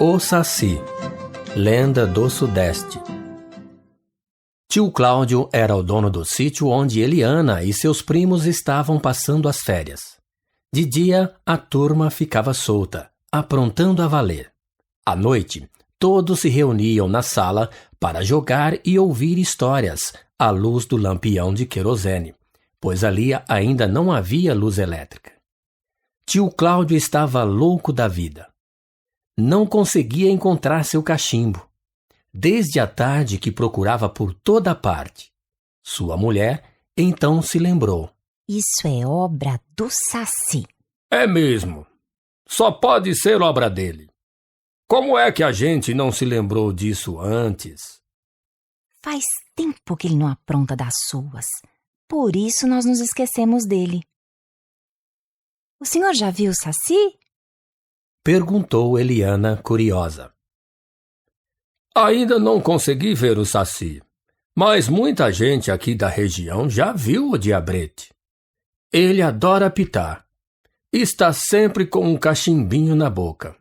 O Saci, lenda do Sudeste. Tio Cláudio era o dono do sítio onde Eliana e seus primos estavam passando as férias. De dia, a turma ficava solta, aprontando a valer. À noite, todos se reuniam na sala para jogar e ouvir histórias à luz do lampião de querosene, pois ali ainda não havia luz elétrica. Tio Cláudio estava louco da vida. Não conseguia encontrar seu cachimbo. Desde a tarde que procurava por toda parte. Sua mulher então se lembrou. Isso é obra do Saci. É mesmo. Só pode ser obra dele. Como é que a gente não se lembrou disso antes? Faz tempo que ele não apronta das suas. Por isso nós nos esquecemos dele. O senhor já viu o Saci? Perguntou Eliana, curiosa. Ainda não consegui ver o Saci, mas muita gente aqui da região já viu o diabrete. Ele adora pitar. Está sempre com um cachimbinho na boca.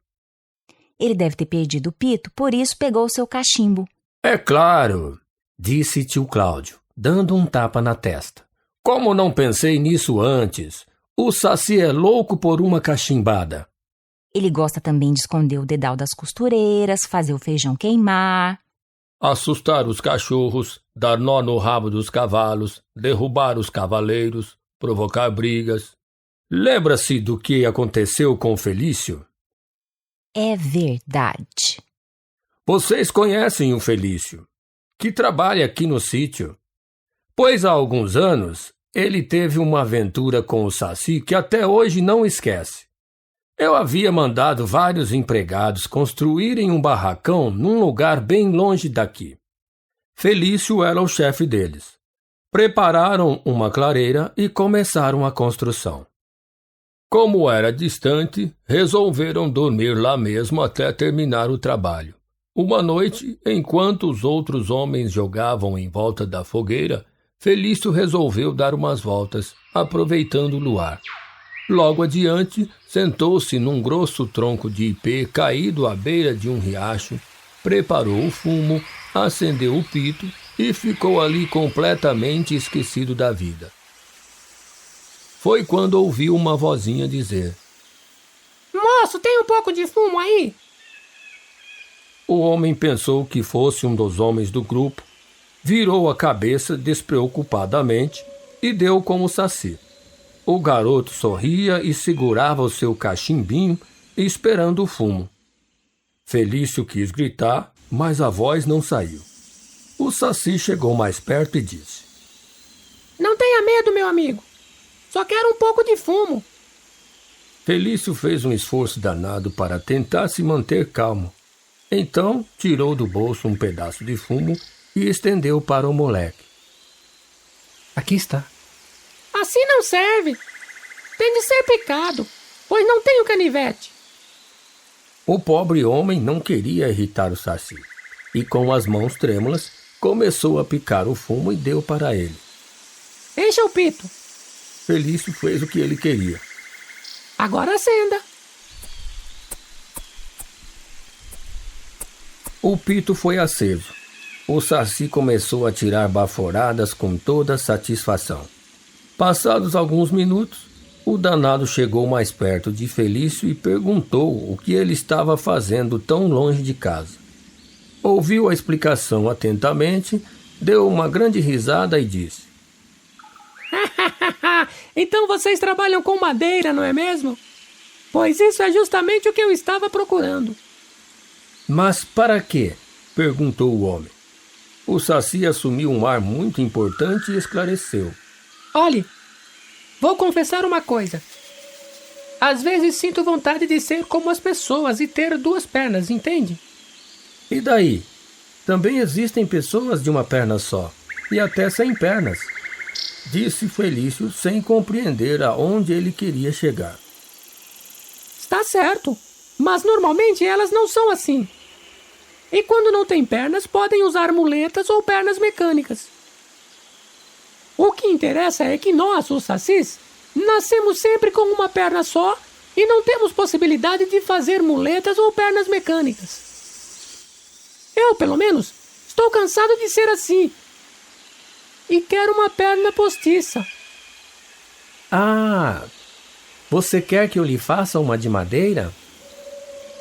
Ele deve ter perdido o pito, por isso pegou o seu cachimbo. É claro, disse tio Cláudio, dando um tapa na testa. Como não pensei nisso antes? O Saci é louco por uma cachimbada. Ele gosta também de esconder o dedal das costureiras, fazer o feijão queimar. Assustar os cachorros, dar nó no rabo dos cavalos, derrubar os cavaleiros, provocar brigas. Lembra-se do que aconteceu com Felício? É verdade. Vocês conhecem o Felício, que trabalha aqui no sítio. Pois há alguns anos, ele teve uma aventura com o Saci que até hoje não esquece. Eu havia mandado vários empregados construírem um barracão num lugar bem longe daqui. Felício era o chefe deles. Prepararam uma clareira e começaram a construção. Como era distante, resolveram dormir lá mesmo até terminar o trabalho. Uma noite, enquanto os outros homens jogavam em volta da fogueira, Felício resolveu dar umas voltas, aproveitando o luar. Logo adiante, sentou-se num grosso tronco de ipê caído à beira de um riacho, preparou o fumo, acendeu o pito e ficou ali completamente esquecido da vida. Foi quando ouviu uma vozinha dizer: Moço, tem um pouco de fumo aí? O homem pensou que fosse um dos homens do grupo, virou a cabeça despreocupadamente e deu com o Saci. O garoto sorria e segurava o seu cachimbinho, esperando o fumo. Felício quis gritar, mas a voz não saiu. O Saci chegou mais perto e disse: Não tenha medo, meu amigo. Só quero um pouco de fumo. Felício fez um esforço danado para tentar se manter calmo. Então, tirou do bolso um pedaço de fumo e estendeu para o moleque. Aqui está. Assim não serve. Tem de ser picado, pois não tenho canivete. O pobre homem não queria irritar o Saci e, com as mãos trêmulas, começou a picar o fumo e deu para ele. Encha o pito. Felício fez o que ele queria. Agora acenda. O pito foi aceso. O Saci começou a tirar baforadas com toda satisfação. Passados alguns minutos, o danado chegou mais perto de Felício e perguntou o que ele estava fazendo tão longe de casa. Ouviu a explicação atentamente, deu uma grande risada e disse: Então vocês trabalham com madeira, não é mesmo? Pois isso é justamente o que eu estava procurando. Mas para quê? Perguntou o homem. O Saci assumiu um ar muito importante e esclareceu. Olhe, vou confessar uma coisa. Às vezes sinto vontade de ser como as pessoas e ter 2 pernas, entende? E daí? Também existem pessoas de uma perna só, e até sem pernas, disse Felício sem compreender aonde ele queria chegar. Está certo, mas normalmente elas não são assim. E quando não têm pernas, podem usar muletas ou pernas mecânicas. O que interessa é que nós, os sacis, nascemos sempre com uma perna só e não temos possibilidade de fazer muletas ou pernas mecânicas. Eu, pelo menos, estou cansado de ser assim. E quero uma perna postiça. Ah, você quer que eu lhe faça uma de madeira?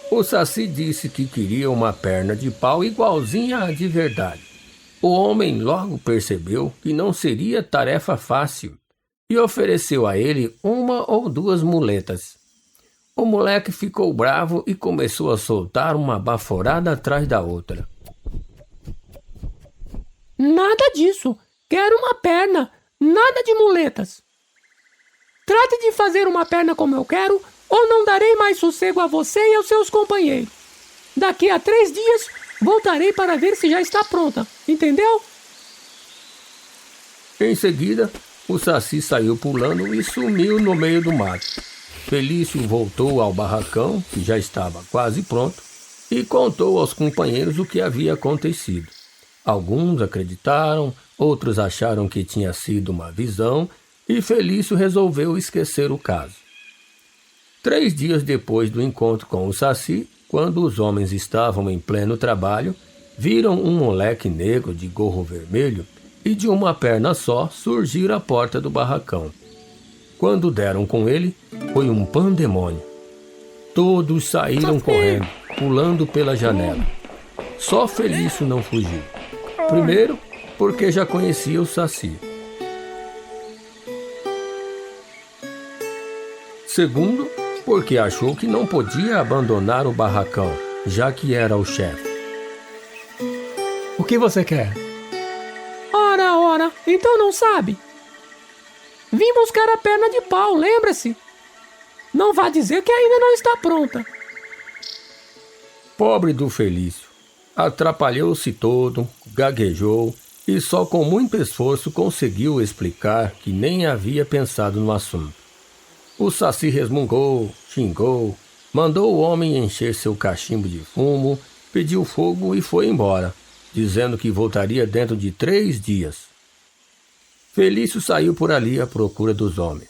O Saci disse que queria uma perna de pau igualzinha à de verdade. O homem logo percebeu que não seria tarefa fácil e ofereceu a ele uma ou duas muletas. O moleque ficou bravo e começou a soltar uma baforada atrás da outra. Nada disso. Quero uma perna, nada de muletas. Trate de fazer uma perna como eu quero, ou não darei mais sossego a você e aos seus companheiros. Daqui a 3 dias, voltarei para ver se já está pronta, entendeu? Em seguida, o Saci saiu pulando e sumiu no meio do mato. Felício voltou ao barracão, que já estava quase pronto, e contou aos companheiros o que havia acontecido. Alguns acreditaram, outros acharam que tinha sido uma visão, e Felício resolveu esquecer o caso. 3 dias depois do encontro com o Saci, quando os homens estavam em pleno trabalho, viram um moleque negro de gorro vermelho e de uma perna só surgir à porta do barracão. Quando deram com ele, foi um pandemônio. Todos saíram correndo, pulando pela janela. Só Felício não fugiu. Primeiro, porque já conhecia o Saci. Segundo, porque achou que não podia abandonar o barracão, já que era o chefe. O que você quer? Ora, então não sabe? Vim buscar a perna de pau, lembra-se? Não vá dizer que ainda não está pronta. Pobre do Felício. Atrapalhou-se todo, gaguejou e só com muito esforço conseguiu explicar que nem havia pensado no assunto. O Saci resmungou, xingou, mandou o homem encher seu cachimbo de fumo, pediu fogo e foi embora, dizendo que voltaria dentro de 3 dias. Felício saiu por ali à procura dos homens.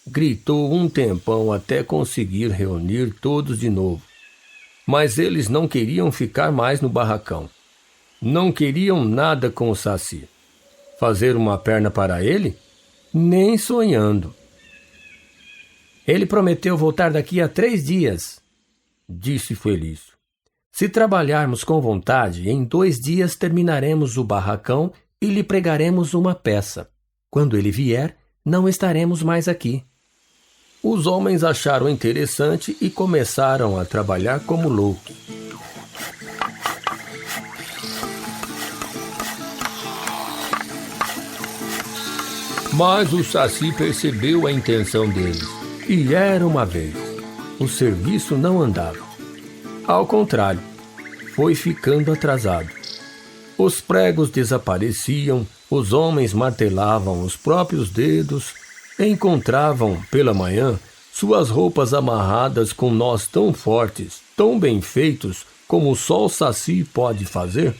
Gritou um tempão até conseguir reunir todos de novo. Mas eles não queriam ficar mais no barracão. Não queriam nada com o Saci. Fazer uma perna para ele? Nem sonhando. Ele prometeu voltar daqui a 3 dias, disse Felício. Se trabalharmos com vontade, em 2 dias terminaremos o barracão e lhe pregaremos uma peça. Quando ele vier, não estaremos mais aqui. Os homens acharam interessante e começaram a trabalhar como loucos. Mas o Saci percebeu a intenção deles, e era uma vez. O serviço não andava. Ao contrário, foi ficando atrasado. Os pregos desapareciam, os homens martelavam os próprios dedos, encontravam, pela manhã, suas roupas amarradas com nós tão fortes, tão bem feitos, como só o Saci pode fazer,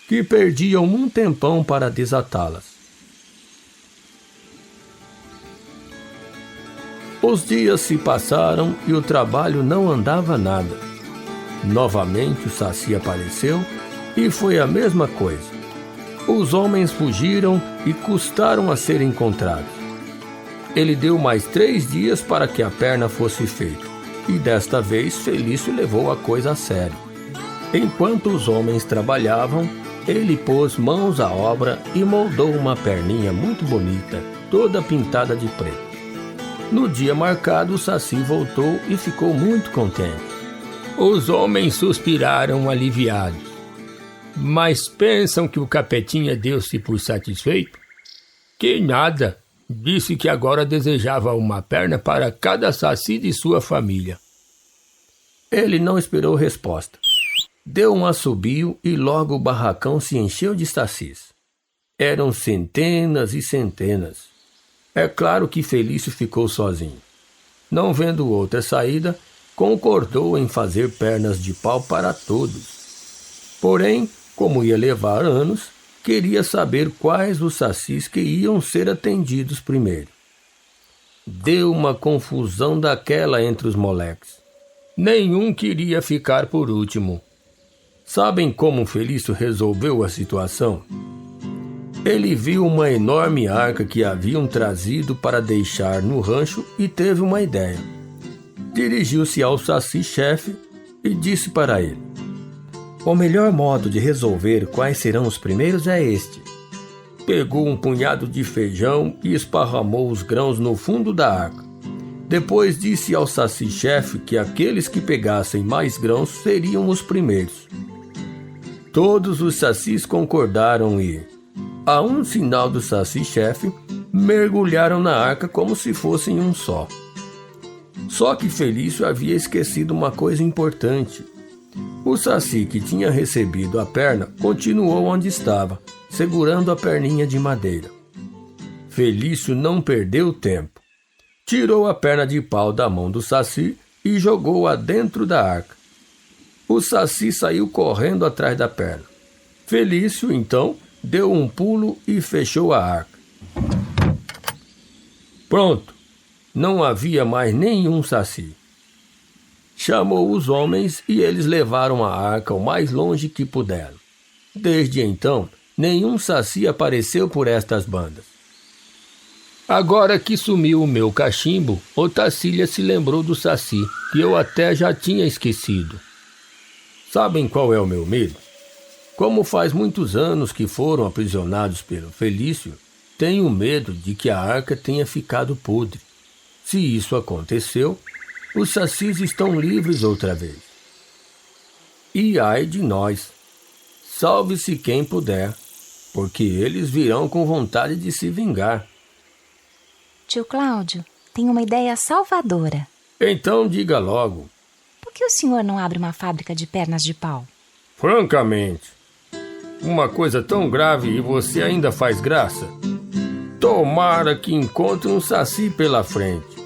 que perdiam um tempão para desatá-las. Os dias se passaram e o trabalho não andava nada. Novamente o Saci apareceu e foi a mesma coisa. Os homens fugiram e custaram a ser encontrados. Ele deu mais 3 dias para que a perna fosse feita, e desta vez Felício levou a coisa a sério. Enquanto os homens trabalhavam, ele pôs mãos à obra e moldou uma perninha muito bonita, toda pintada de preto. No dia marcado, o Saci voltou e ficou muito contente. Os homens suspiraram aliviados. Mas pensam que o capetinha deu-se por satisfeito? Que nada! Disse que agora desejava uma perna para cada Saci de sua família. Ele não esperou resposta. Deu um assobio e logo o barracão se encheu de sacis. Eram centenas e centenas. É claro que Felício ficou sozinho. Não vendo outra saída, concordou em fazer pernas de pau para todos. Porém, como ia levar anos, queria saber quais os sacis que iam ser atendidos primeiro. Deu uma confusão daquela entre os moleques. Nenhum queria ficar por último. Sabem como Felício resolveu a situação? Ele viu uma enorme arca que haviam trazido para deixar no rancho e teve uma ideia. Dirigiu-se ao Saci-chefe e disse para ele: O melhor modo de resolver quais serão os primeiros é este. Pegou um punhado de feijão e esparramou os grãos no fundo da arca. Depois disse ao Saci-chefe que aqueles que pegassem mais grãos seriam os primeiros. Todos os sacis concordaram e, a um sinal do Saci-chefe, mergulharam na arca como se fossem um só. Só que Felício havia esquecido uma coisa importante. O saci que tinha recebido a perna continuou onde estava, segurando a perninha de madeira. Felício não perdeu tempo. Tirou a perna de pau da mão do saci e jogou-a dentro da arca. O saci saiu correndo atrás da perna. Felício, então, deu um pulo e fechou a arca. Pronto, não havia mais nenhum saci. Chamou os homens e eles levaram a arca o mais longe que puderam. Desde então, nenhum saci apareceu por estas bandas. Agora que sumiu o meu cachimbo, Otacília se lembrou do saci, que eu até já tinha esquecido. Sabem qual é o meu medo? Como faz muitos anos que foram aprisionados pelo Felício, tenho medo de que a arca tenha ficado podre. Se isso aconteceu, os sacis estão livres outra vez. E ai de nós! Salve-se quem puder, porque eles virão com vontade de se vingar. Tio Cláudio, tem uma ideia salvadora. Então diga logo. Por que o senhor não abre uma fábrica de pernas de pau? Francamente, uma coisa tão grave e você ainda faz graça? Tomara que encontre um saci pela frente.